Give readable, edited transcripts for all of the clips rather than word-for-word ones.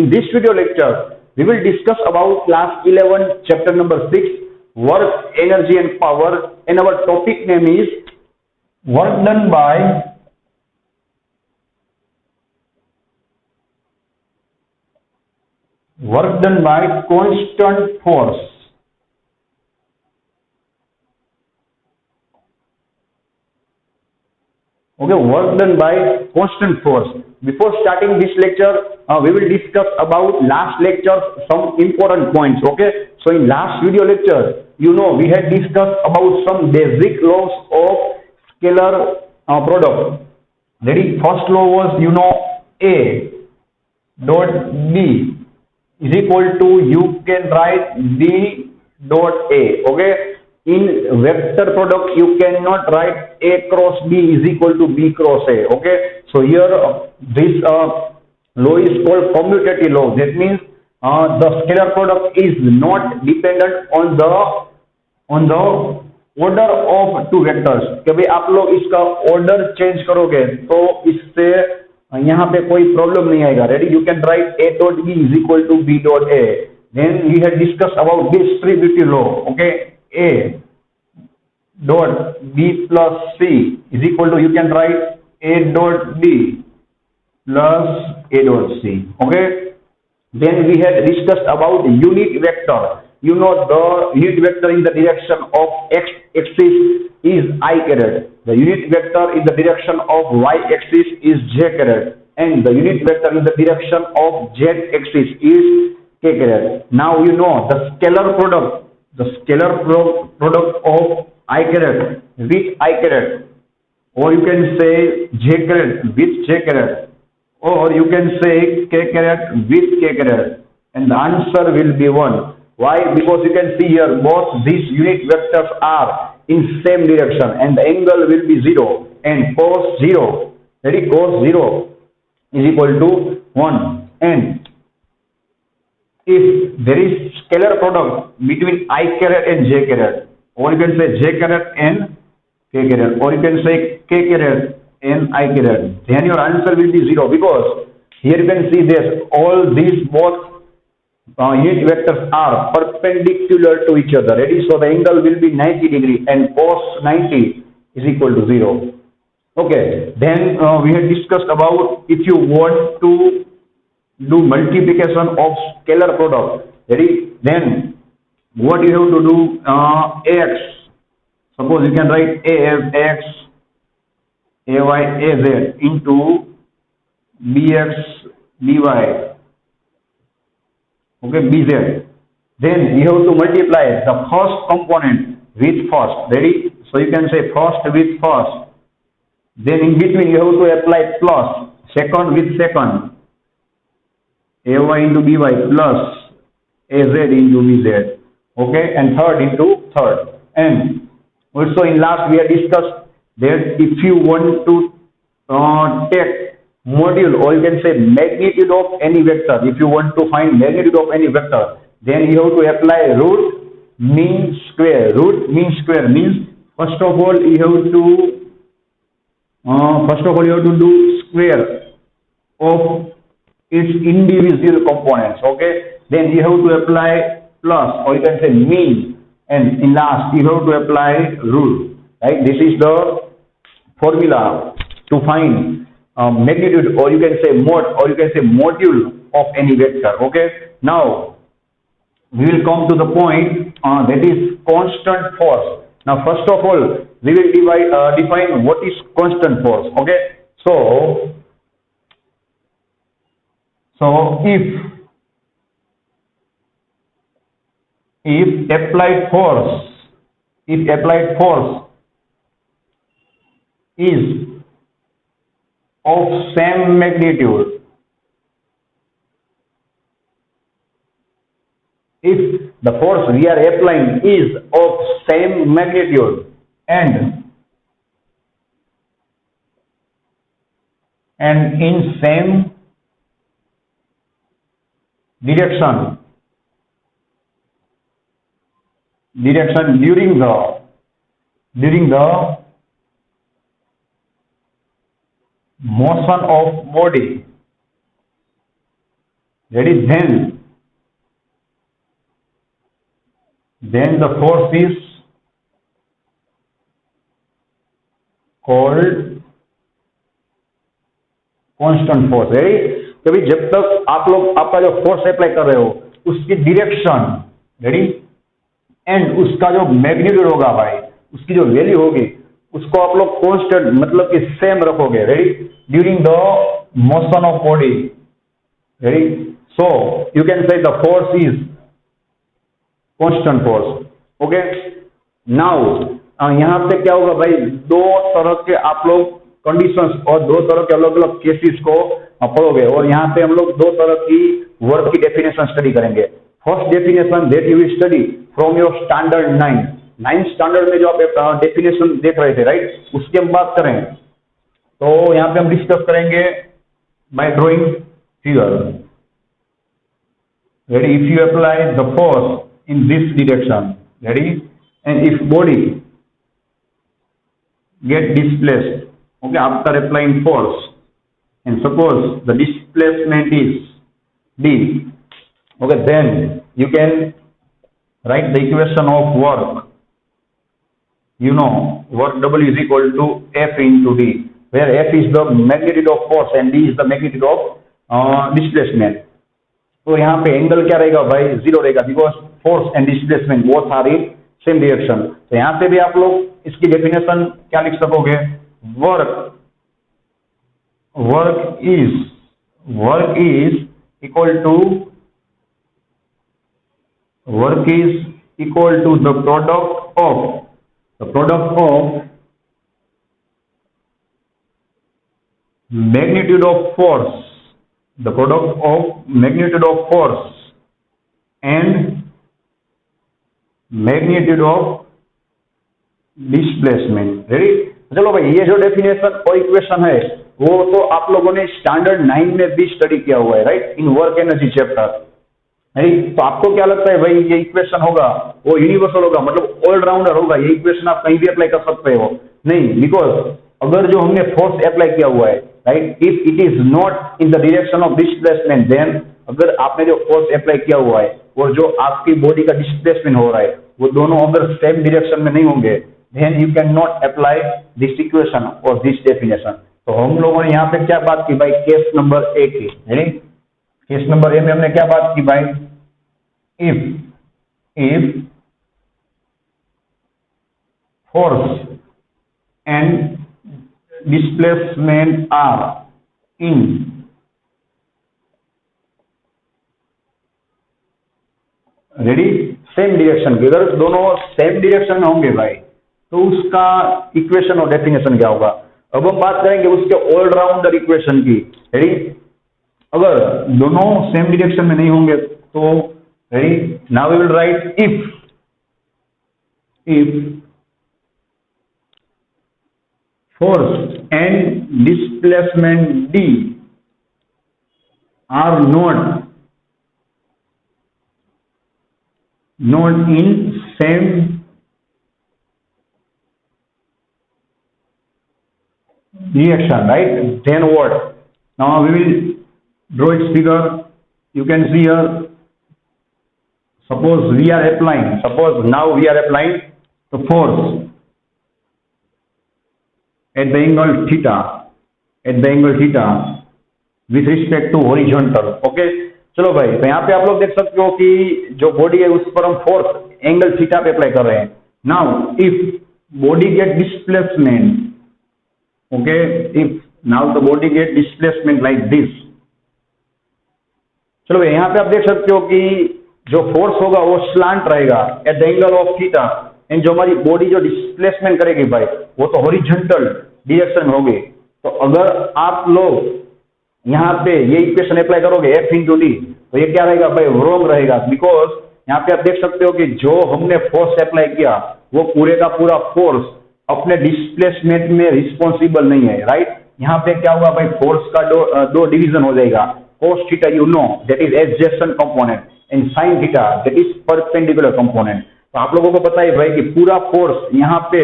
in this video lecture, we will discuss about class 11, chapter number 6, work, energy and power, and our topic name is work done by constant force. Okay, work done by constant force. Before starting this lecture, we will discuss about last lecture some important points. Okay, so in last video lecture, we had discussed about some basic laws of scalar product. Ready? First law was A dot B is equal to, you can write B dot A. Okay, in vector product you cannot write A cross B is equal to B cross A. Okay, so here this law is called commutative law. That means the scalar product is not dependent on the order of two vectors. कि भाई आप लोग इसका order change करोगे तो इससे यहाँ पे कोई प्रॉब्लम नहीं आएगा. Ready? You can write A dot B is equal to B dot A. Then we had discussed about distributive law. Okay, A dot B plus C is equal to, you can write A dot B plus A dot C. Okay, then we had discussed about unit vector. The unit vector in the direction of x axis is I caret. The unit vector in the direction of y axis is j caret, and the unit vector in the direction of z axis is k caret. Now the scalar product of I caret with I caret, or you can say j caret with j caret, or you can say k caret with k caret, and the answer will be 1. Why? Because you can see here both these unit vectors are in same direction and the angle will be 0, and cos 0, ready? Cos 0 is equal to 1. And if there is scalar product between I caret and j caret, or you can say j caret and k caret, or you can say k caret and I caret, then your answer will be 0, because here you can see this, all these both unit vectors are perpendicular to each other. Ready? So the angle will be 90 degree, and cos 90 is equal to 0. Okay, then we had discussed about if you want to do multiplication of scalar product. Ready? Then what you have to do? Ax. Suppose you can write A as x, ay az into bx dy. Okay, bz. Then you have to multiply the first component with first. Ready? So you can say first with first. Then in between you have to apply plus second with second. Ay into by plus az into bz. Okay, and third into third. And also in last we have discussed that if you want to take module, or you can say magnitude of any vector, if you want to find magnitude of any vector, then you have to apply root mean square. Root mean square means first of all you have to do square of its individual components. Okay, then you have to apply plus, or you can say mean, and in last you have to apply rule. Right? This is the formula to find magnitude, or you can say mod, or you can say module of any vector. Okay, now we will come to the point that is constant force. Now first of all we will define what is constant force. Okay, so if applied force is of same magnitude, if the force we are applying is of same magnitude and in same direction during the motion of body, ready, then the force is called constant force. Ready, तो भाई जब तक आप लोग आपका जो force apply कर रहे हो उसकी डायरेक्शन, रेडी, एंड उसका जो मैग्नीट्यूड होगा भाई, उसकी जो वैल्यू होगी उसको आप लोग कांस्टेंट मतलब कि सेम रखोगे। Ready, during the motion of body. Ready, so you can say the force is constant force. Okay, now यहां पे क्या होगा भाई, दो तरह के आप लोग कंडीशंस और दो तरह के अलग अलग केसेस को पढ़ोगे, और यहाँ पे हम लोग दो तरह की वर्क की डेफिनेशन स्टडी करेंगे। First definition that you will study from your standard 9 standard में जो आप डेफिनेशन देख रहे थे, राइट, उसकी हम बात करें तो यहाँ पे हम डिस्कस करेंगे bye drawing figure. Ready, if you apply the force in this direction, ready, and if body get displaced, okay, after applying force, and suppose the displacement is d, okay, then you can write the equation of work. You know, work W is equal to F into d, where F is the magnitude of force and d is the magnitude of displacement. तो यहाँ पे angle क्या रहेगा भाई, 0 रहेगा, because force and displacement both are in same direction. तो यहाँ पे भी आप लोग इसकी डेफिनेशन क्या लिख सकोगे, work is equal to the product of magnitude of force, the product of magnitude of force and magnitude of displacement। Ready, चलो भाई, ये जो डेफिनेशन और इक्वेशन है वो तो आप लोगों ने स्टैंडर्ड 9 में भी स्टडी किया हुआ है, right, in work energy chapter. Right, तो आपको क्या लगता है भाई ये इक्वेशन होगा वो यूनिवर्सल होगा, मतलब ऑलराउंडर होगा, ये इक्वेशन आप कहीं भी अप्लाई कर सकते हो? नहीं, बिकॉज अगर जो हमने फोर्स अप्लाई किया हुआ है, right, if it is not in the direction of displacement, then अगर आपने जो फोर्स अप्लाई किया हुआ है और जो आपकी बॉडी का डिस्प्लेसमेंट हो रहा है वो दोनों अगर सेम डायरेक्शन में नहीं होंगे, then you can not apply this equation और दिस डेफिनेशन। तो हम लोगों ने यहाँ पे क्या बात की भाई, केस नंबर ए की। केस नंबर ए में हमने क्या बात की भाई, if force and displacement are in ready same direction की, अगर दोनों सेम डायरेक्शन में होंगे भाई तो उसका इक्वेशन और डेफिनेशन क्या होगा। अब हम बात करेंगे उसके ऑलराउंडर इक्वेशन की। रेडी, अगर दोनों सेम डायरेक्शन में नहीं होंगे तो ready, now we will write if force and displacement D are not in same direction, right, then what? Now we will draw its figure. You can see here, suppose now we are applying the force at the angle theta with respect to horizontal। Okay, चलो भाई, तो यहाँ पे आप लोग देख सकते हो कि जो बॉडी है उस पर हम फोर्स एंगल थीटा पे अप्लाई कर रहे हैं। Now if body get displacement, okay, if now the body get displacement like this, चलो भाई यहाँ पे आप देख सकते हो कि जो फोर्स होगा वो स्लांट रहेगा eight the angle of theta, and जो हमारी बॉडी जो डिस्प्लेसमेंट करेगी भाई वो तो हॉरिजॉन्टल डायरेक्शन होगी। तो अगर आप लोग यहाँ पे ये इक्वेशन अप्लाई करोगे F इंटू डी, तो ये क्या रहेगा भाई, रॉन्ग रहेगा, बिकॉज यहाँ पे आप देख सकते हो कि जो हमने फोर्स अप्लाई किया वो पूरे का पूरा फोर्स अपने डिस्प्लेसमेंट में रिस्पॉन्सिबल नहीं है, राइट। यहाँ पे क्या हुआ भाई, फोर्स का दो डिवीजन हो जाएगा, cos theta you know that is adjacent component and sin theta that is perpendicular component. तो आप लोगों को पता है भाई कि पूरा फोर्स यहाँ पे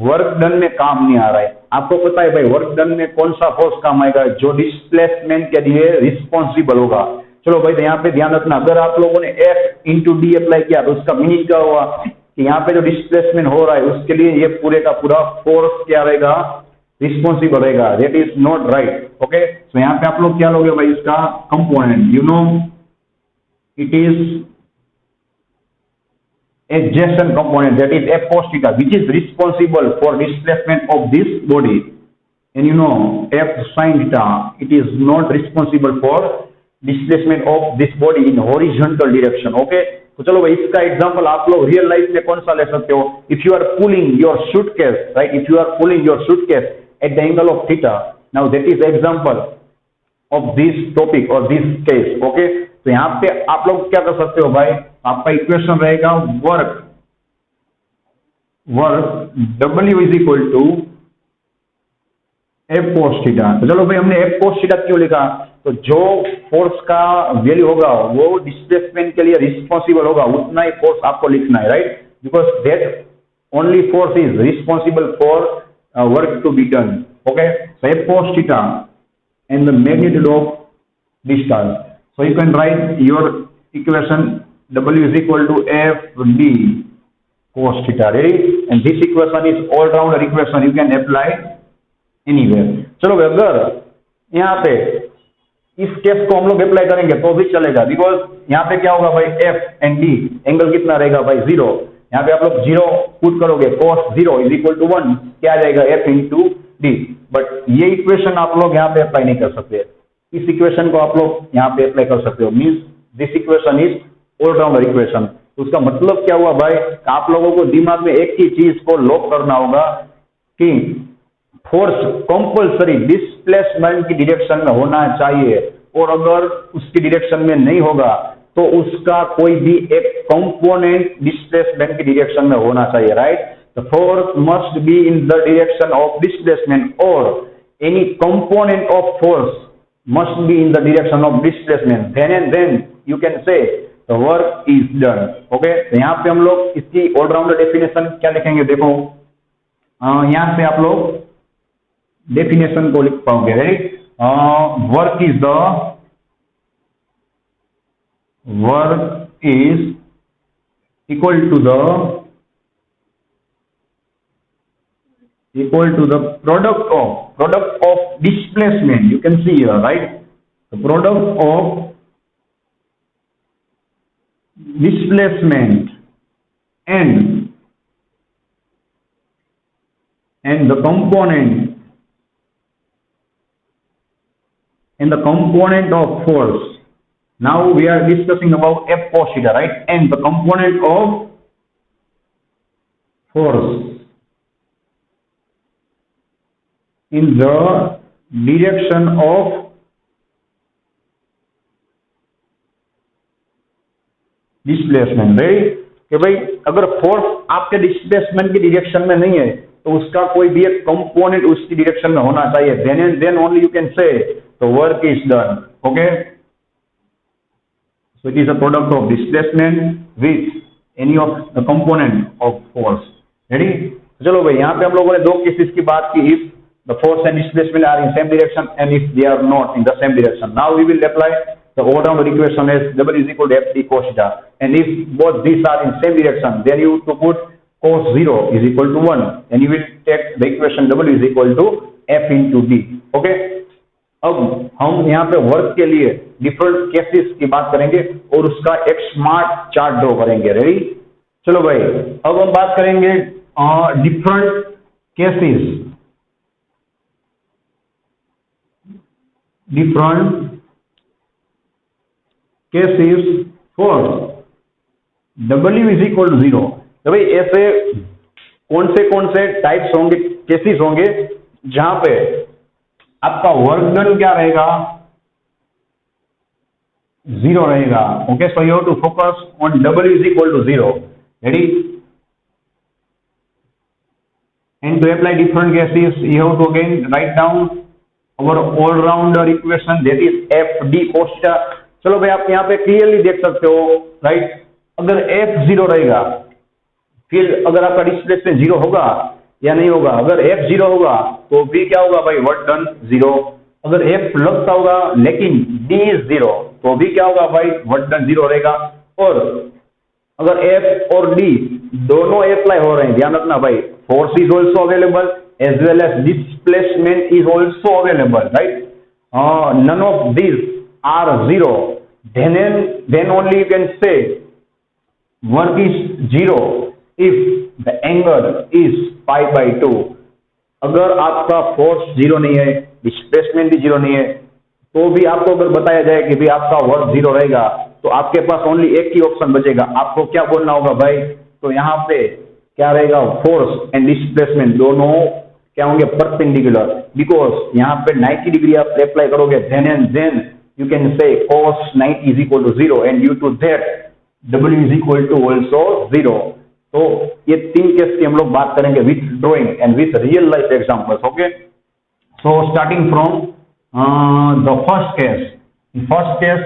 वर्क डन में काम नहीं आ रहा है। आपको पता है भाई वर्क डन में कौन सा फोर्स काम आएगा, जो डिस्प्लेसमेंट के लिए रिस्पॉन्सिबल होगा। चलो भाई, तो यहाँ पे ध्यान रखना, अगर आप लोगों ने एफ इंटू डी अप्लाई किया तो उसका मीनिंग क्या हुआ कि यहाँ पे जो डिस्प्लेसमेंट हो रहा है उसके लिए ये पूरे का पूरा फोर्स क्या रहेगा, रिस्पॉन्सिबल रहेगा। That is not right. Okay, तो यहाँ पे आप लोग क्या लोगे भाई, इसका component, you know it is adjacent component, that is F cos theta, which is responsible for displacement of this body, and you know F sin theta, it is not responsible for displacement of this body in horizontal direction। okay, तो चलो भाई, इसका example आप लोग real life में कौन सा ले सकते हो? If you are pulling your suitcase, right, if you are pulling your suitcase at the angle of theta, now that is example of this topic और दिस केस। ओके, तो यहाँ पे आप लोग क्या कर सकते हो भाई, आपका इक्वेशन रहेगा work W is equal to F cos theta. तो चलो भाई, हमने एफ कोस थीटा क्यों लिखा? तो जो फोर्स का वैल्यू होगा वो डिस्प्लेसमेंट के लिए रिस्पॉन्सिबल होगा, उतना ही फोर्स आपको लिखना है, right, because that only force is responsible for work to be done. Okay, so F cos theta and the magnitude of discharge. So you can write your equation W is equal to FD cos theta, ready? And this equation is all rounder equation, you can apply anywhere। चलो अगर यहाँ पे इस case को हम लोग apply करेंगे तो भी चलेगा, बिकॉज यहाँ पे क्या होगा भाई, F एंड D एंगल कितना रहेगा भाई, 0। यहाँ पे आप लोग 0 पुट करोगे, cos 0 इज इक्वल टू 1, क्या आ जाएगा, F इंटू डी। बट ये इक्वेशन आप लोग यहाँ पे अप्लाई नहीं कर सकते, इस इक्वेशन को आप लोग यहाँ पे अप्लाई कर सकते हो, means this equation is all rounder equation. तो उसका मतलब क्या हुआ भाई, आप लोगों को दिमाग में एक ही चीज को लॉक करना होगा कि फोर्स कंपल्सरी डिस्प्लेसमेंट की डायरेक्शन में होना चाहिए, और अगर उसकी डायरेक्शन में नहीं होगा तो उसका कोई भी एक कंपोनेंट डिस्प्लेसमेंट की डायरेक्शन में होना चाहिए, right. The force must be in the direction of displacement, or any component of force must be in the direction of displacement, then and then you can say the work is done। okay, तो यहाँ पे हम लोग इसकी allrounder definition क्या लिखेंगे, देखो यहाँ पे आप लोग डेफिनेशन को लिख पाओगे, right. Work is equal to the product of displacement, you can see here, right, the product of displacement and the component of force। now we are discussing about F cos theta, right, and the component of force in the direction of displacement, right, कि भाई अगर force आपके displacement की direction में नहीं है तो उसका कोई भी एक कंपोनेंट उसकी डायरेक्शन में होना चाहिए, then and then only you can say the work is done. Okay, so it is a product of displacement with any of the component of force, ready. चलो भाई, यहाँ पे हम लोगों ने दो केसेस की बात की, if the force and displacement are in same direction and if they are not in the same direction। now we will apply the all-round equation as W is equal to FD cos theta, and if both these are in same direction then you to put cos 0 is equal to 1 and you will take the equation W is equal to F into D। okay, अब हम यहाँ पे work के लिए different cases की बात करेंगे और उसका एक स्मार्ट चार्ट ड्रॉ करेंगे, रेडी। चलो भाई, अब हम बात करेंगे different cases, for W is equal to 0। तो भाई ऐसे कौन से टाइप्स होंगे, केसेस होंगे जहां पे आपका वर्क डन क्या रहेगा, 0 रहेगा। Okay, so you have to focus on W is equal to 0, ready, and to apply different cases you have to again write down our all-rounder equation, that is FD cos theta। चलो भाई, आप यहाँ पे clearly देख सकते हो, right, अगर F 0 रहेगा, फिर अगर आपका डिस्प्लेसमेंट 0 होगा या नहीं होगा, अगर F 0 होगा तो B क्या होगा भाई, वर्क डन 0। अगर F लगता होगा लेकिन D is 0 तो भी क्या होगा भाई, वर्क डन 0 रहेगा। और अगर F और D दोनों अप्लाई हो रहे हैं, ध्यान रखना भाई, force is also available as well as displacement is also available, right. None of this are 0, then only you can say work is 0 if the angle is π/2। अगर आपका फोर्स 0 नहीं है, डिस्प्लेसमेंट भी 0 नहीं है, तो भी आपको अगर बताया जाए कि भाई आपका वर्क 0 रहेगा, तो आपके पास ओनली एक ही ऑप्शन बचेगा, आपको क्या बोलना होगा भाई, तो यहाँ पे क्या रहेगा, फोर्स एंड डिस्प्लेसमेंट दोनों क्या होंगे, परपेंडिकुलर, बिकॉज यहाँ पे 90 डिग्री आप अप्लाई करोगे, then you can say cos 90 is equal to 0 and due to that W is equal to also 0। तो ये 3 केस की हम लोग बात करेंगे with drawing and with real life examples, okay. So starting from the first case,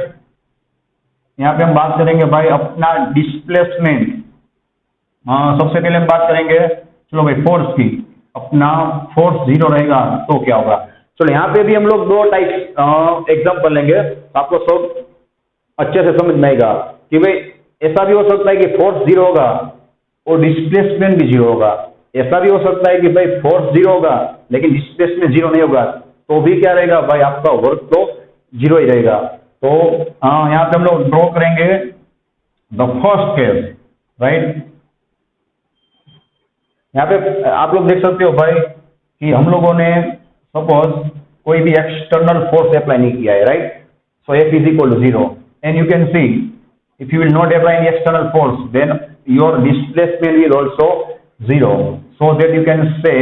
यहाँ पे हम बात करेंगे भाई अपना डिस्प्लेसमेंट। सबसे पहले हम बात करेंगे, चलो भाई, फोर्स की। अपना फोर्स 0 रहेगा तो क्या होगा, चलो यहाँ पे भी हम लोग 2 टाइप एग्जाम्पल लेंगे, तो आपको सब अच्छे से समझ में आएगा कि भाई ऐसा भी हो सकता है कि फोर्स 0 होगा और डिस्प्लेसमेंट भी 0 होगा, ऐसा भी हो सकता है कि भाई फोर्स 0 होगा लेकिन डिस्प्लेसमेंट 0 नहीं होगा, तो भी क्या रहेगा भाई, आपका वर्क तो 0 ही रहेगा। तो यहाँ पे हम लोग ड्रॉ करेंगे द फर्स्ट केस, राइट। यहाँ पे आप लोग देख सकते हो भाई कि हम लोगों ने सपोज कोई भी एक्सटर्नल फोर्स अप्लाई नहीं किया है, right. So F is equal to 0 and you can see if you will not apply any external force then your displacement will also 0, so that you can say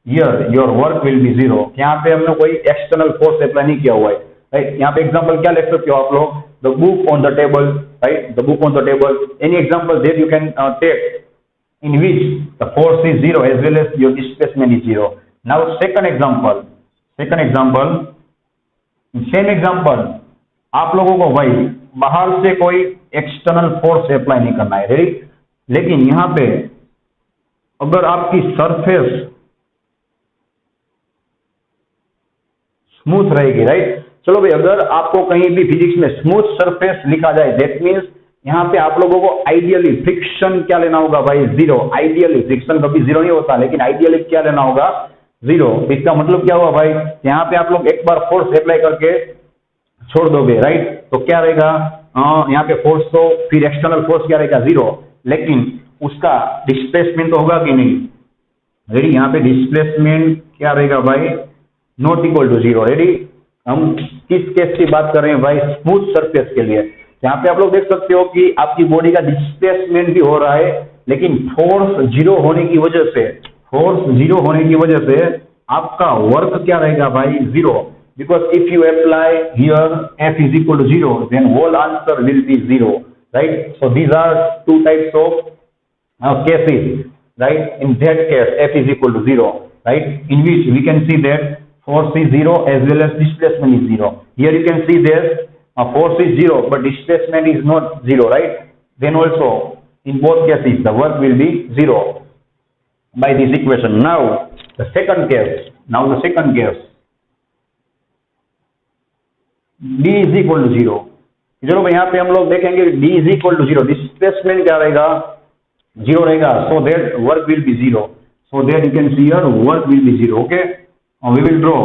here your work will be 0। यहाँ पे हमने कोई external force apply नहीं किया हुआ है, right. यहाँ पे एग्जांपल क्या लिख सकते हो आप लोग, the book on the table, right, the book on the table, any example that you can take in which the force is 0 as well as your displacement is 0। Now second example, same example, आप लोगों को भाई बाहर से कोई external force apply नहीं करना है, रेडी। लेकिन यहाँ पे अगर आपकी सरफेस स्मूथ रहेगी, राइट। चलो भाई, अगर आपको कहीं भी फिजिक्स में स्मूथ सरफेस लिखा जाए, दैट मीन्स यहाँ पे आप लोगों को आइडियली फ्रिक्शन क्या लेना होगा भाई, 0। आइडियली फ्रिक्शन कभी 0 नहीं होता, लेकिन आइडियली क्या लेना होगा, 0। इसका मतलब क्या हुआ भाई, यहाँ पे आप लोग एक बार फोर्स अप्लाई करके छोड़ दोगे, राइट, तो क्या रहेगा, यहाँ पे फोर्स तो फिर एक्सटर्नल फोर्स क्या रहेगा, 0, लेकिन उसका डिस्प्लेसमेंट तो होगा कि नहीं, रेडी। यहाँ पे डिस्प्लेसमेंट क्या रहेगा भाई, नॉट इक्वल टू 0, रेडी। हम किस केस की बात कर रहे हैं भाई, स्मूथ सरफेस के लिए। यहाँ पे आप लोग देख सकते हो कि आपकी बॉडी का डिस्प्लेसमेंट भी हो रहा है, लेकिन फोर्स 0 होने की वजह से आपका वर्क क्या रहेगा भाई, 0। Because if you apply here F is equal to 0 then whole answer will be 0, right। So these are 2 types of cases, right। In that case F is equal to 0, right, in which we can see that force is 0 as well as displacement is 0। Here you can see that force is 0 but displacement is not 0, right। Then also in both cases the work will be 0 by this equation। Now the second case, D is equal to 0। चलो भाई, यहाँ पे हम लोग देखेंगे D is equal to 0, displacement क्या रहेगा, 0 रहेगा, so that work will be 0, so that you can see here work will be 0, okay। We will draw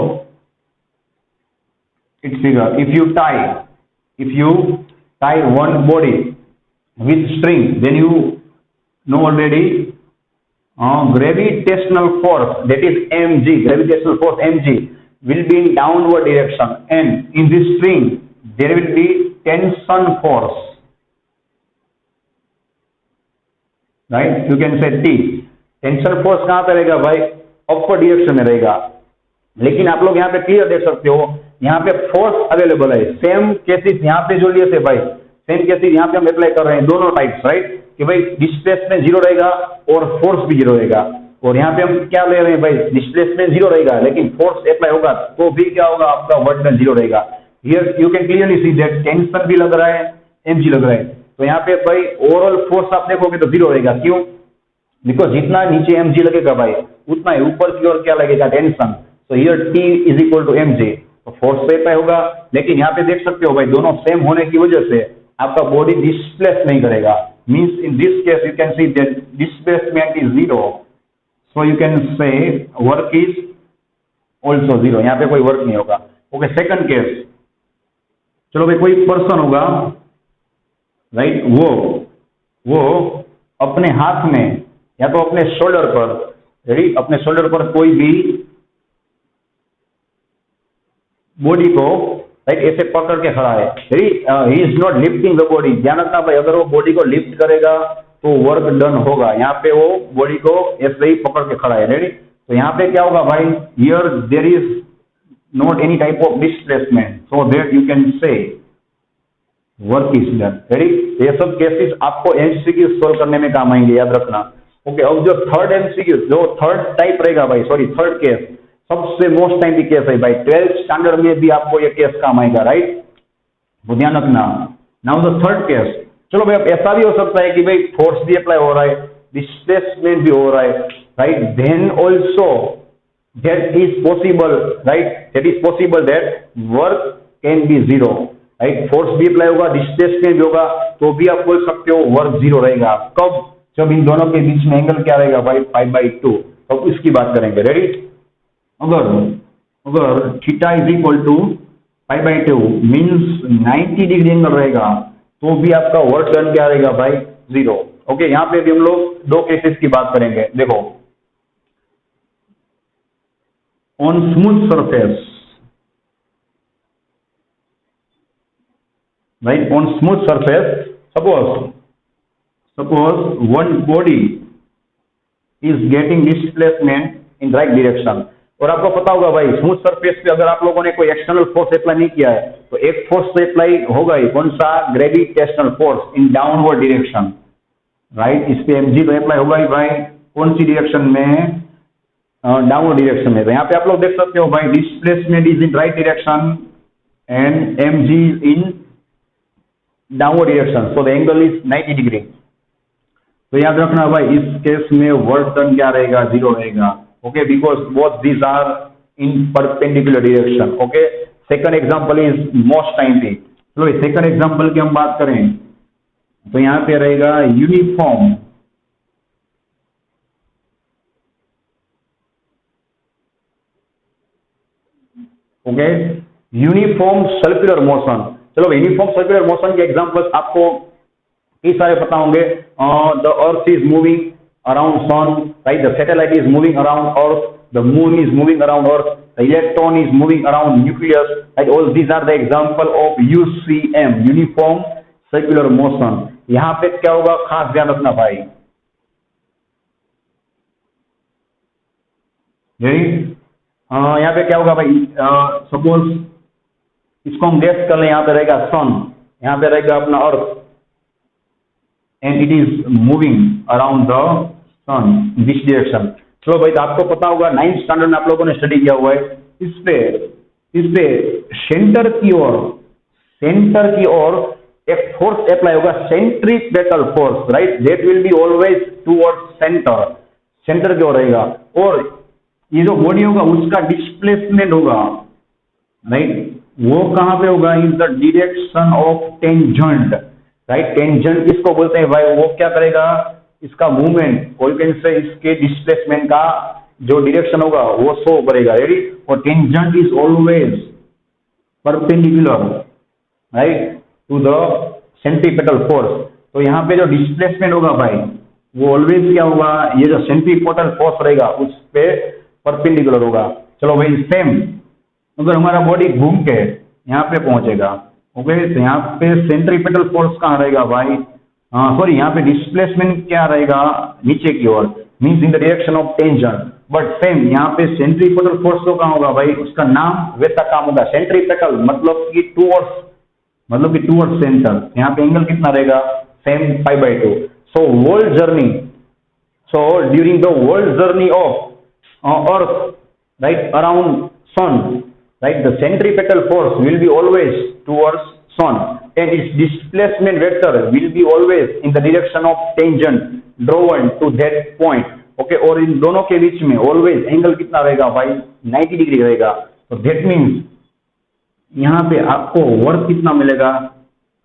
its figure। If you tie one body with string, then you know already gravitational force, that is mg, gravitational force mg will be in downward direction, and in this string there will be tension force, right। You can say T। Tension force कहाँ पे रहेगा भाई, upward direction में रहेगा। लेकिन आप लोग यहाँ पे क्लियर देख सकते हो, यहाँ पे फोर्स अवेलेबल है। सेम केसेस यहाँ पे जो लिए थे भाई, सेम केसेस यहाँ पे हम अप्लाई कर रहे हैं, दोनों टाइप्स, राइट, कि भाई डिस्प्लेसमेंट 0 रहेगा और फोर्स भी 0 रहेगा। और यहाँ पे हम क्या ले रहे हैं भाई, डिस्प्लेसमेंट 0 रहेगा लेकिन फोर्स अप्लाई होगा तो भी क्या होगा, आपका वर्क डन 0 रहेगा। Here you can clearly see that tension भी लग रहा है, mg लग रहा है, तो यहाँ पे भाई ओवरऑल फोर्स आप देखोगे तो 0 रहेगा। क्यों, बिकॉज जितना नीचे mg लगेगा भाई उतना ही ऊपर की ओर क्या लगेगा, tension. So here T is equal to mg, तो फोर्स तो अप्लाई होगा, लेकिन यहाँ पे देख सकते हो भाई दोनों सेम होने की वजह से आपका बॉडी डिस्प्लेस नहीं करेगा। Means in this case you can see that displacement is zero, so you can say work is also zero, यहाँ पे कोई वर्क नहीं होगा। ओके, सेकंड केस, चलो भाई कोई पर्सन होगा राइट, वो अपने हाथ में या तो अपने शोल्डर पर, रेडी, अपने शोल्डर पर कोई भी बॉडी को राइट ऐसे पकड़ के खड़ा है, ready, he is not lifting the body. ध्यान रखना भाई, अगर वो बॉडी को लिफ्ट करेगा तो वर्क डन होगा। यहाँ पे वो बॉडी को ऐसे ही पकड़ के खड़ा है, रेडी। तो यहाँ पे क्या होगा भाई, here there is not any type of displacement, so that you can say work is done, ready. ये सब केसेस आपको एमसीक्यू सोल्व करने में काम आएंगे, याद रखना। ओके, अब जो थर्ड एमसीक्यू, जो थर्ड टाइप रहेगा भाई, सॉरी थर्ड केस, सबसे मोस्ट टाइम की केस है भाई, 12th स्टैंडर्ड में भी आपको ये केस काम आएगा, राइट, वो ध्यान रखना। नाउ द थर्ड केस, चलो भाई अब ऐसा भी हो सकता है कि भाई फोर्स भी अप्लाई हो रहा है, डिस्प्लेसमेंट भी हो रहा है, right, then also that is possible, right, that is possible that work can be zero, right, force भी अप्लाई होगा, डिस्प्लेसमेंट भी होगा, तो भी आप बोल सकते हो वर्क जीरो रहेगा। कब? जब इन दोनों के बीच में एंगल क्या रहेगा भाई, 5/2। तो इसकी बात करेंगे, रेडी। अगर theta is equal to 5/2 means 90 degree angle रहेगा, तो भी आपका वर्क डन क्या रहेगा भाई, जीरो। ओके, यहाँ पे भी हम लोग दो केसेस की बात करेंगे। देखो, on smooth surface, right, on smooth surface, suppose one body is getting displacement in right direction, और आपको पता होगा भाई स्मूथ सरफेस पे अगर आप लोगों ने कोई एक्सटर्नल फोर्स अप्लाई नहीं किया है तो एक फोर्स तो अप्लाई होगा ही, कौन सा, gravitational force in downward direction, right, इस पे mg तो अप्लाई होगा ही भाई, कौन सी डायरेक्शन में, डाउनवर्ड डायरेक्शन में। तो यहाँ पे आप लोग देख सकते हो भाई displacement is in right direction and mg in downward direction, so the angle is 90 degree. तो याद रखना भाई इस केस में वर्क डन क्या रहेगा, जीरो रहेगा। Okay, because both these are in perpendicular direction. Okay, second example is most time पे, चलो सेकंड एग्जांपल की हम बात करें तो यहाँ पे रहेगा uniform, okay, uniform circular motion. चलो यूनिफॉर्म सर्कुलर मोशन के एग्जांपल्स आपको कई सारे पता होंगे। The earth is moving around sun, right, the satellite is moving around earth, the moon is moving around earth, the electron is moving around nucleus, right, all these are the example of UCM, uniform circular motion. यहाँ पे क्या होगा, खास ध्यान रखना भाई, यहाँ पे क्या होगा भाई, सपोज इसको हम गेस कर लें, यहाँ पे रहेगा सन, यहाँ पे रहेगा अपना earth, and it is moving around the sun in this direction. चलो भाई, तो आपको पता होगा 9th स्टैंडर्ड में आप लोगों ने स्टडी किया हुआ है, इस पे सेंटर की ओर एक फोर्स अप्लाई होगा, centripetal force, right, that will be always towards centre, centre की ओर रहेगा, और ये जो बॉडी होगा उसका डिस्प्लेसमेंट होगा, राइट, वो कहां पे होगा, इन the direction of tangent, right, tangent किसको बोलते हैं भाई, वो क्या करेगा, इसका मूवमेंट, और यू कैन से इसके डिस्प्लेसमेंट का जो डायरेक्शन होगा वो शो करेगा, रेडी, और tangent is always perpendicular, right, to the centripetal force. तो यहाँ पे जो डिस्प्लेसमेंट होगा भाई वो ऑलवेज क्या होगा, ये जो सेंट्रीपेटल फोर्स रहेगा उस पे परपेंडिकुलर होगा। चलो भाई, सेम अगर हमारा बॉडी घूम के यहाँ पे पहुंचेगा, ओके, तो यहाँ पे सेंट्रीपेटल फोर्स कहाँ रहेगा भाई, सॉरी, यहाँ पे डिस्प्लेसमेंट क्या रहेगा, नीचे की ओर, means in the direction of tangent. But same यहाँ पे सेंट्रीपेटल फोर्स तो कहाँ होगा भाई, उसका नाम वैसा काम होगा, सेंट्रीपेटल मतलब कि टूवर्ड्स सेंटर। यहाँ पे एंगल कितना रहेगा, same 5/2। So during the world journey of earth, right, around sun, right, the centripetal force will be always towards sun and its displacement vector will be always in the direction of tangent drawn to that point, okay, और इन दोनों के बीच में always angle कितना रहेगा भाई, 90 degree रहेगा। तो that means यहाँ पे आपको वर्क कितना मिलेगा,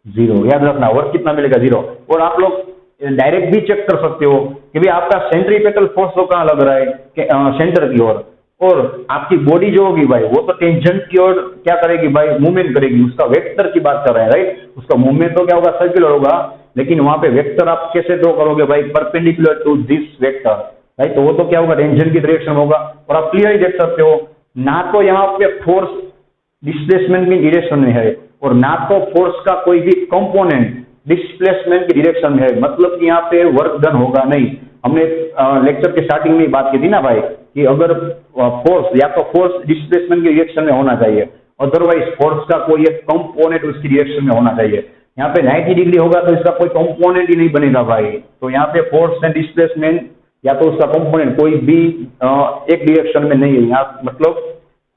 0। याद रखना, वर्क कितना मिलेगा, 0। और आप लोग डायरेक्ट भी चेक कर सकते हो कि भाई आपका सेंट्रीपेटल फोर्स तो कहाँ लग रहा है, सेंटर की ओर। और आपकी बॉडी जो होगी भाई वो तो टेंजेंट की ओर क्या करेगी भाई, मूवमेंट करेगी। उसका वेक्टर की बात कर रहे हैं, राइट। उसका मूवमेंट तो क्या होगा, सर्कुलर होगा, लेकिन वहां पे वेक्टर आप कैसे ड्रॉ करोगे भाई, perpendicular to this vector, right. तो वो तो क्या होगा, टेंजेंट की डायरेक्शन होगा। और आप क्लियरली देख सकते हो, ना तो यहाँ पे फोर्स डिस्प्लेसमेंट की डायरेक्शन में है और ना तो फोर्स का कोई भी कंपोनेंट डिस्प्लेसमेंट की डायरेक्शन में है। मतलब कि यहाँ पे वर्क डन होगा नहीं। हमने लेक्चर के स्टार्टिंग में ही बात की थी ना भाई कि अगर फोर्स या तो फोर्स डिस्प्लेसमेंट की डायरेक्शन में होना चाहिए, अदरवाइज फोर्स का कोई एक कंपोनेंट उसकी डायरेक्शन में होना चाहिए। यहाँ पे 90 डिग्री होगा तो इसका कोई कंपोनेंट ही नहीं बनेगा भाई। तो यहाँ पे फोर्स एंड डिस्प्लेसमेंट या तो उसका कंपोनेंट कोई भी एक डायरेक्शन में नहीं है यहाँ, मतलब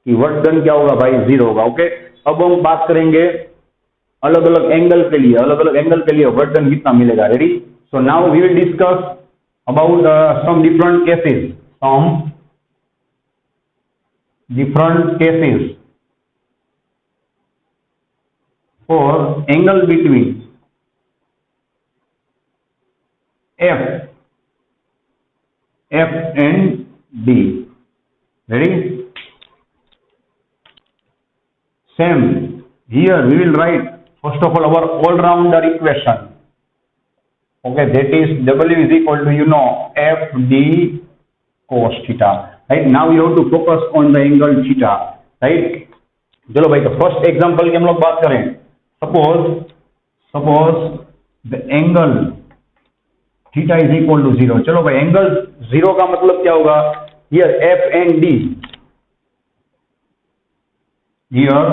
कि वर्क डन क्या होगा भाई, 0 होगा। ओके, अब हम बात करेंगे अलग अलग एंगल के लिए, अलग अलग एंगल के लिए वर्क डन कितना मिलेगा। Ready? So now we will discuss about some different cases for angle between F and D. Ready? Same. Here we will write first of all our all-rounder equation. Okay, that is W is equal to FD cos theta. Right? Now you have to focus on the angle theta. Right? चलो भाई, तो first example की हम लोग बात करें। Suppose the angle theta is equal to 0। चलो भाई, एंगल 0 का मतलब क्या होगा, here F and D, here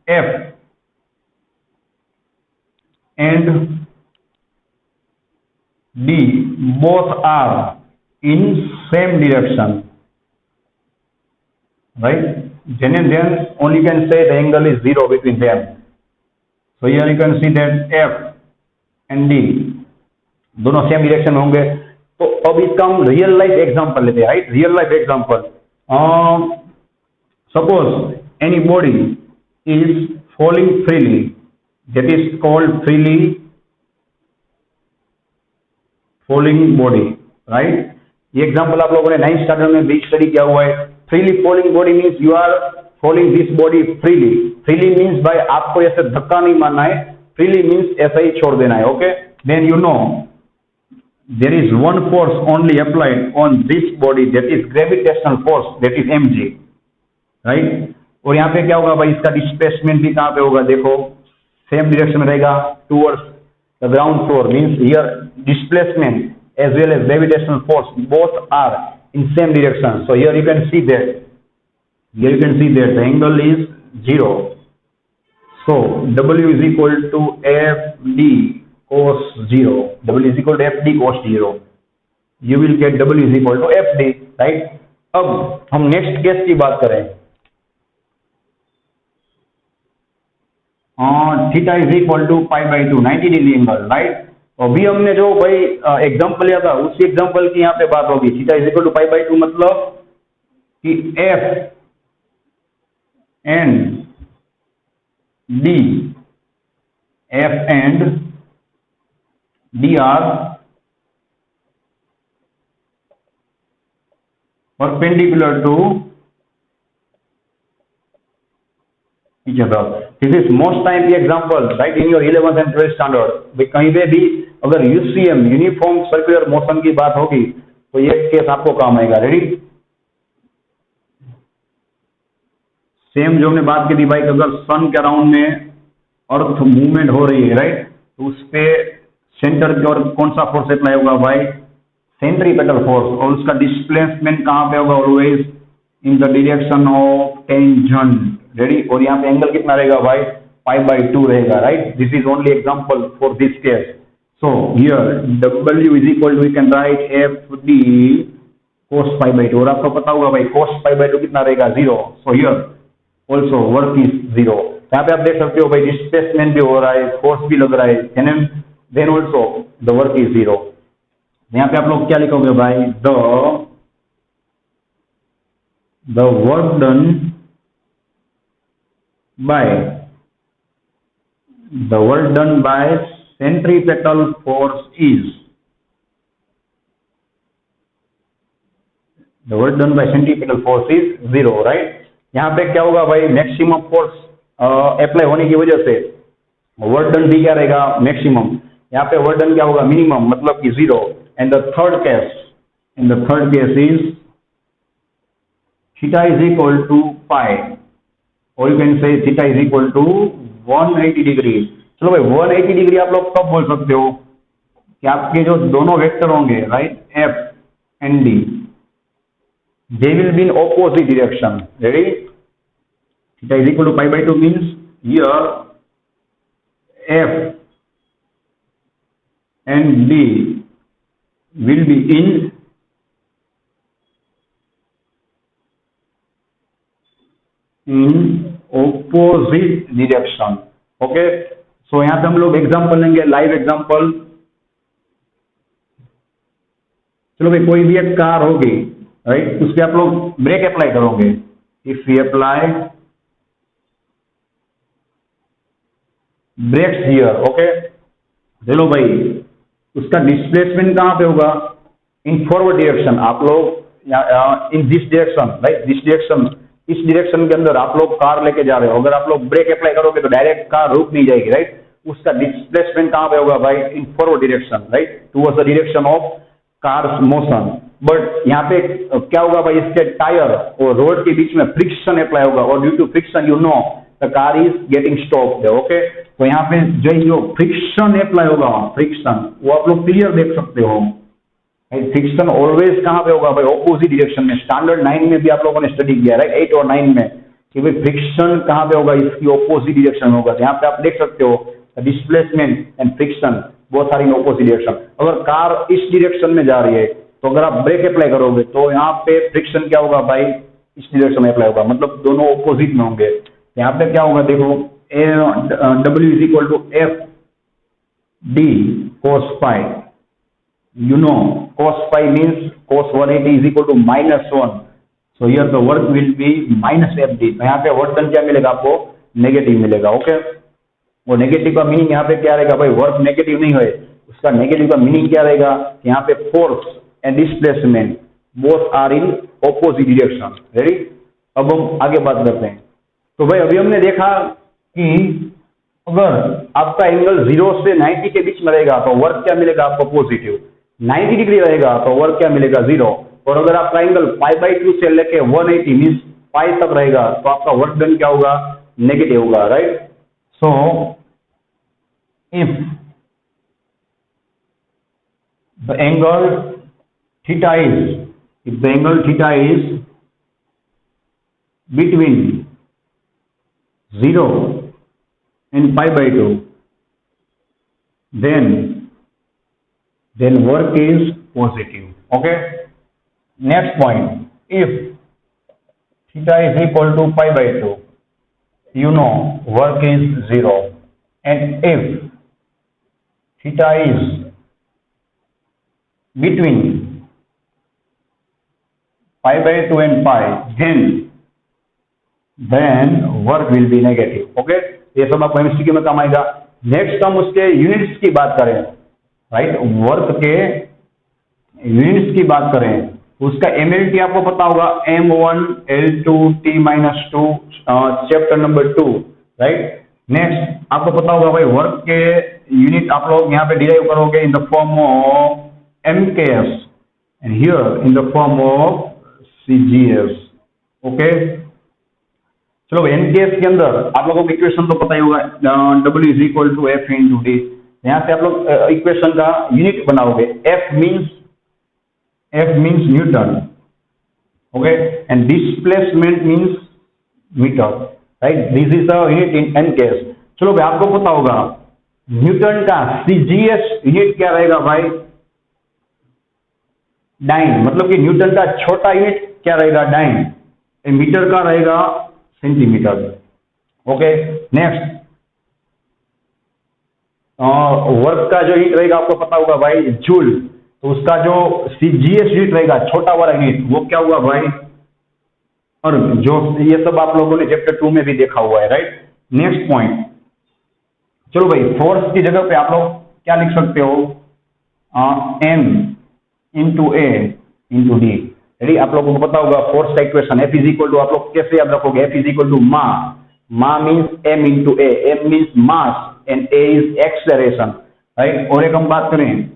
F and D both are in same direction, right? Then only can say the angle is 0 between them. So here you can see that F and D दोनों same direction में होंगे। तो अब इसका हम real life example लेते हैं, right. Real life example, suppose any body is falling freely, that is called freely falling body, right. ये एग्जांपल आप लोगों ने 9th स्टैंडर्ड में भी स्टडी किया हुआ है। Freely falling body means you are falling this body freely. Freely means भाई आपको ऐसे धक्का नहीं मारना है, फ्रीली मीन्स ऐसा ही छोड़ देना है। Okay, then you know there is one force only applied on this body, that is gravitational force, that is mg, right। और यहाँ पे क्या होगा भाई, इसका डिस्प्लेसमेंट भी कहाँ पे होगा, देखो सेम डायरेक्शन में रहेगा, towards the ground floor. Means here displacement as well as gravitational force both are in same direction. So here you can see that the angle is 0. So W is equal to FD cos 0. W is equal to FD cos 0. You will get W is equal to FD, right? अब हम next case की बात करें, theta is equal to π/2, 90 degree angle, right. अभी हमने जो भाई example लिया था उसी एग्जांपल की यहाँ पे बात होगी। थीटा इज इक्वल टू π/2 मतलब कि F and D are perpendicular to each other. This is most time the example, right, in your 11th and 12th standard. कहीं पे भी अगर UCM यूनिफॉर्म सर्कुलर मोशन की बात होगी तो ये केस आपको काम आएगा। रेडी? सेम जो हमने बात की थी भाई, अगर सन के अराउंड में अर्थ मूवमेंट हो रही है, राइट, तो उस पे सेंटर की ओर कौन सा फोर्स अप्लाई होगा भाई, सेंट्रीपेटल फोर्स। और उसका डिस्प्लेसमेंट कहाँ पे होगा, always in the direction of tangent. Ready? और यहाँ पे एंगल कितना रहेगा भाई, π/2 रहेगा, right. This is only example for this case. So here W is equal to, we can write FD cos π/2। और आपको पता होगा भाई cos π/2 कितना रहेगा, 0। So here also work is 0। यहाँ पे आप देख सकते हो भाई डिस्प्लेसमेंट भी हो रहा है, फोर्स भी लग रहा है, then also the work is 0। यहाँ पे आप लोग क्या लिखोगे भाई, the work done by the work done by centripetal force is, the work done by centripetal force is 0, right. यहाँ पे क्या होगा भाई, मैक्सिमम फोर्स अप्लाई होने की वजह से वर्क डन भी क्या रहेगा, मैक्सिमम। यहाँ पे वर्क डन क्या होगा, मिनिमम, मतलब कि 0। And the third case is theta is equal to pi, और you can say theta is equal to 180 degree. चलो भाई 180 डिग्री आप लोग कब बोल सकते हो कि आपके जो दोनों वेक्टर होंगे, right, F and D, they will be in opposite direction. Ready? Theta is equal to pi by 2 means here F and D will be in opposite direction. Okay? So यहाँ पे हम लोग एग्जाम्पल लेंगे, live example. चलो भाई कोई भी एक कार होगी, राइट, उस पर आप लोग ब्रेक अप्लाई करोगे। If you apply brakes here, okay, चलो भाई उसका डिस्प्लेसमेंट कहां पे होगा, इन फॉरवर्ड डायरेक्शन। आप लोग इन this direction, right, this direction, इस डायरेक्शन के अंदर आप लोग कार लेके जा रहे हो। अगर आप लोग ब्रेक अप्लाई करोगे तो डायरेक्ट कार रुक नहीं जाएगी, राइट। उसका डिस्प्लेसमेंट कहां पे होगा भाई, in forward direction, right, towards the direction of cars motion. But यहाँ पे क्या होगा भाई, इसके टायर और रोड के बीच में फ्रिक्शन अप्लाई होगा, और due to friction you know the car is getting stopped, okay. तो यहाँ पे जो फ्रिक्शन अप्लाई होगा, फ्रिक्शन, वो आप लोग क्लियर देख सकते हो। फ्रिक्शन ऑलवेज कहाँ पे होगा भाई, ऑपोजिट डायरेक्शन में। स्टैंडर्ड 9 में भी आप लोगों ने स्टडी किया, राइट, 8 और 9 में, कि भाई फ्रिक्शन कहाँ पे होगा, इसकी ऑपोजिट डायरेक्शन में होगा। यहाँ पे आप देख सकते हो डिस्प्लेसमेंट एंड फ्रिक्शन बहुत सारी ऑपोजिट डायरेक्शन। अगर कार इस डायरेक्शन में जा रही है तो अगर आप ब्रेक अप्लाई करोगे तो यहाँ पे फ्रिक्शन क्या होगा भाई, इस डायरेक्शन में अप्लाई होगा, मतलब दोनों ऑपोजिट में होंगे। यहाँ पे क्या होगा देखो, W is equal to F D cos phi, you know cos phi means cos 180 is equal to -1, so here the work will be -FD। तो यहाँ पे वर्क डन क्या मिलेगा आपको, नेगेटिव मिलेगा, ओके। वो नेगेटिव का मीनिंग यहाँ पे क्या रहेगा भाई, वर्क नेगेटिव नहीं है, उसका नेगेटिव का मीनिंग क्या रहेगा, यहाँ पे force and displacement both are in opposite direction. Ready, अब हम आगे बात करते हैं। तो भाई अभी हमने देखा कि अगर आपका एंगल 0 से 90 के बीच में रहेगा तो वर्क क्या मिलेगा आपको, पॉजिटिव। 90 डिग्री रहेगा तो वर्क क्या मिलेगा, 0। और अगर आपका एंगल π/2 से लेके 180 मीन्स पाई तक रहेगा तो आपका वर्क डन क्या होगा, नेगेटिव होगा, right. So if the angle theta is between 0 and π/2, then work is positive, okay। Next point, if theta is equal to π/2, you know work is 0, and if theta is between π/2 and pi, then work will be negative, okay। ये सब आपको MCQ में काम आएगा। Next हम उसके units की बात करें, राइट, वर्क के यूनिट्स की बात करें, उसका एमएलटी आपको पता होगा, M1 L2 T-2, chapter number 2, right. Next आपको पता होगा भाई वर्क के यूनिट आप लोग यहाँ पे डिराइव करोगे in the form of MKS and here in the form of CGS, okay. चलो MKS के अंदर आप लोगों को इक्वेशन तो पता ही होगा, W is equal to F into D. यहाँ से आप लोग इक्वेशन का यूनिट बनाओगे, F means newton, okay, and displacement means metre, right. This is the unit in MKS। चलो भाई आपको पता होगा न्यूटन का CGS यूनिट क्या रहेगा भाई, डाइन, मतलब कि न्यूटन का छोटा यूनिट क्या रहेगा, डाइन। मीटर का रहेगा सेंटीमीटर, ओके। नेक्स्ट वर्क का जो यूनिट रहेगा आपको पता होगा भाई, जूल। तो उसका जो CGS यूनिट रहेगा, छोटा वाला यूनिट, वो क्या हुआ भाई, और जो ये सब आप लोगों ने चैप्टर 2 में भी देखा हुआ है, राइट। नेक्स्ट पॉइंट, चलो भाई, फोर्स की जगह पे आप लोग क्या लिख सकते हो, M into A into D. Ready, आप लोगों को पता होगा फोर्स का equation, F is equal to, आप लोग कैसे याद रखोगे, F is equal to ma, ma means M into A, M means mass and A is acceleration, right. और एक हम बात करें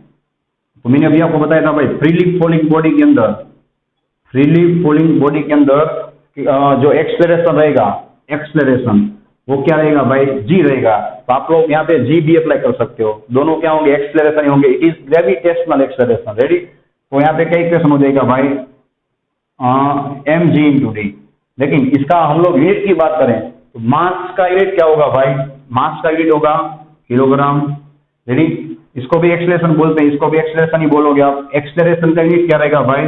तो मैंने अभी आपको बताया था भाई, फ्रीली फॉलिंग बॉडी के अंदर, फ्रीली फॉलिंग बॉडी के अंदर जो एक्सेलरेशन रहेगा, एक्सेलरेशन वो क्या रहेगा भाई, जी रहेगा। तो आप लोग यहाँ पे जी भी अप्लाई कर सकते हो, दोनों क्या होंगे, एक्सेलरेशन ही होंगे, it is gravitational acceleration. Ready, तो यहाँ पे क्या इक्वेशन हो जाएगा भाई, एम जी इंटू डी। लेकिन इसका हम लोग यूनिट की बात करें तो मास का यूनिट क्या होगा भाई, मास का यूनिट होगा किलोग्राम। रेडी, इसको भी एक्सेलरेशन बोलते हैं, इसको भी एक्सेलरेशन ही बोलोगे आप। एक्सेलरेशन का यूनिट क्या रहेगा भाई,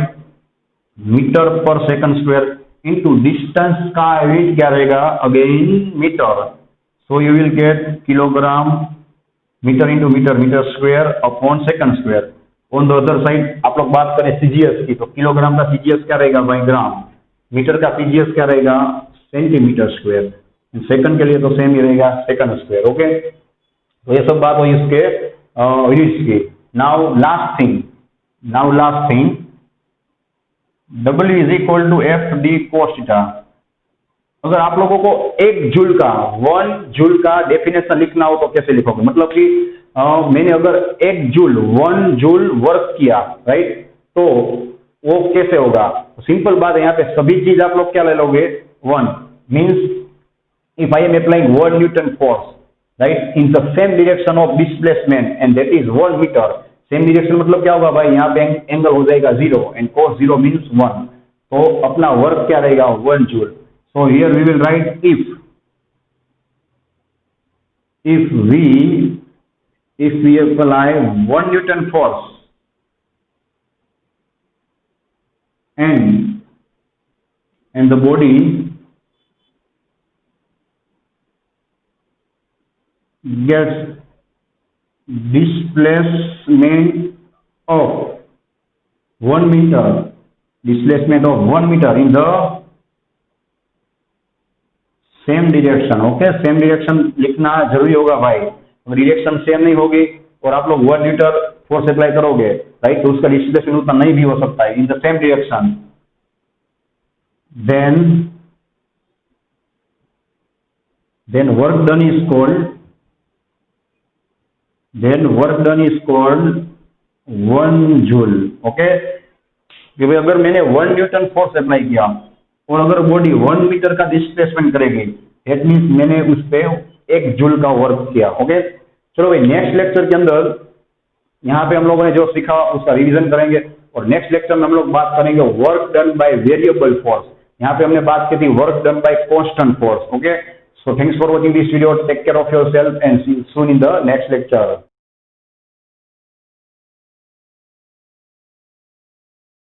मीटर पर सेकंड स्क्वायर इंटू डिस्टेंस का यूनिट क्या रहेगा, again metre. So you will get kilogram metre into metre, metre square upon second square. On the other side आप लोग बात करें सीजीएस की, तो किलोग्राम का सीजीएस क्या रहेगा भाई, ग्राम। मीटर का सीजीएस क्या रहेगा, सेंटीमीटर स्क्वायर। सेकंड के लिए तो सेम ही रहेगा, सेकंड स्क्वायर। ओके, तो ये सब बात हुई इसके यूनिट्स की। Now last thing, W is equal to F D cos theta. अगर आप लोगों को 1 जूल का डेफिनेशन लिखना हो तो कैसे लिखोगे, मतलब कि मैंने अगर 1 जूल वर्क किया, राइट, तो वो कैसे होगा। सिंपल बात है, यहाँ पे सभी चीज आप लोग क्या ले लोगे, 1 means if I am applying 1 newton force, right, in the same direction of displacement and that is 1 metre. Same direction मतलब क्या होगा भाई, यहाँ पे एंगल हो जाएगा 0 एंड cos 0 मीन्स 1। तो अपना वर्क क्या रहेगा, 1 joule. So here we will write if we apply 1 Newton force and the body gets displacement of 1 meter, in the same direction. Okay, same direction लिखना जरूरी होगा भाई, अगर डायरेक्शन सेम नहीं होगी और आप लोग 1 मीटर फोर्स अप्लाई करोगे, राइट, तो उसका डिस्प्लेसमेंट उतना नहीं भी हो सकता है, इन the same direction. then work done is called 1 joule. Okay, कि भाई अगर मैंने 1 न्यूटन फोर्स अप्लाई किया और अगर बॉडी 1 मीटर का डिस्प्लेसमेंट करेगी, दैट मीन्स मैंने उस पर 1 जूल का वर्क किया। ओके, चलो भाई, नेक्स्ट लेक्चर के अंदर यहाँ पे हम लोगों ने जो सीखा उसका रिवीजन करेंगे और नेक्स्ट लेक्चर में हम लोग बात करेंगे work done by variable force. यहाँ पे हमने बात की थी work done by constant force. Okay, so thanks for watching this video, take care of yourself and see you soon in the next lecture.